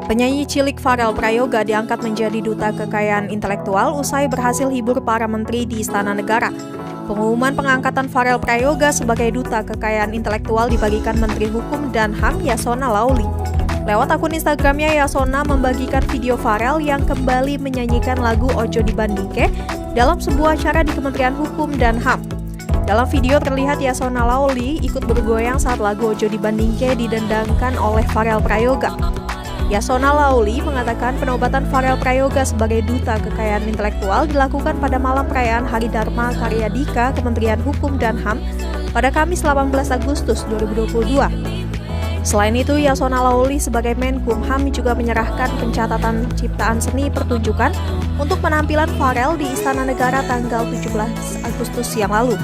Penyanyi cilik Farel Prayoga diangkat menjadi duta kekayaan intelektual usai berhasil hibur para menteri di Istana Negara. Pengumuman pengangkatan Farel Prayoga sebagai duta kekayaan intelektual dibagikan Menteri Hukum dan HAM Yasona Laoly. Lewat akun Instagramnya, Yasona membagikan video Farel yang kembali menyanyikan lagu Ojo Dibandingke dalam sebuah acara di Kementerian Hukum dan HAM. Dalam video terlihat Yasona Laoly ikut bergoyang saat lagu Ojo Dibandingke didendangkan oleh Farel Prayoga. Yasona Laoly mengatakan penobatan Farel Prayoga sebagai duta kekayaan intelektual dilakukan pada malam perayaan Hari Dharma Karya Dika Kementerian Hukum dan HAM pada Kamis 18 Agustus 2022. Selain itu, Yasona Laoly sebagai Menkumham juga menyerahkan pencatatan ciptaan seni pertunjukan untuk penampilan Farel di Istana Negara tanggal 17 Agustus yang lalu.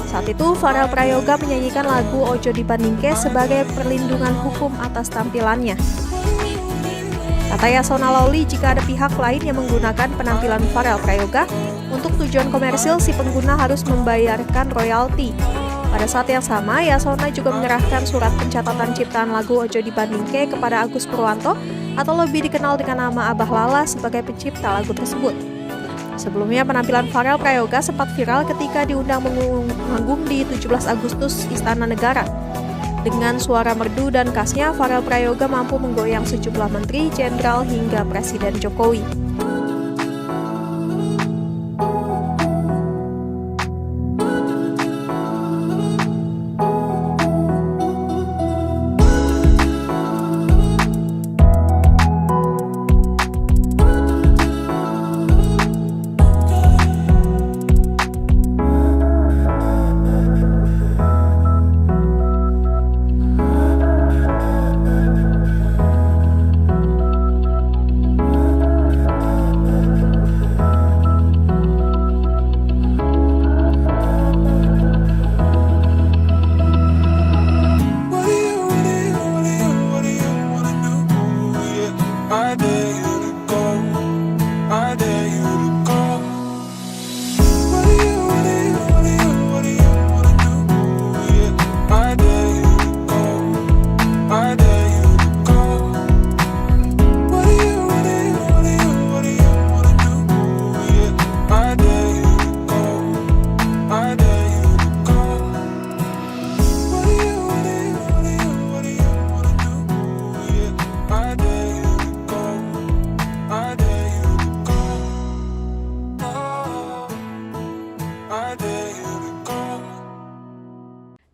Saat itu, Farel Prayoga menyanyikan lagu Ojo Dibandingke sebagai perlindungan hukum atas tampilannya. Kata Yasona Laoly, jika ada pihak lain yang menggunakan penampilan Farel Prayoga untuk tujuan komersil, si pengguna harus membayarkan royalti. Pada saat yang sama, Yasona juga menyerahkan surat pencatatan ciptaan lagu Ojo Dibandingke kepada Agus Purwanto atau lebih dikenal dengan nama Abah Lala sebagai pencipta lagu tersebut. Sebelumnya, penampilan Farel Prayoga sempat viral ketika diundang manggung di 17 Agustus Istana Negara. Dengan suara merdu dan khasnya, Farel Prayoga mampu menggoyang sejumlah menteri, jenderal, hingga Presiden Jokowi.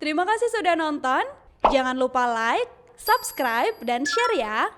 Terima kasih sudah nonton. Jangan lupa like, subscribe, dan share ya.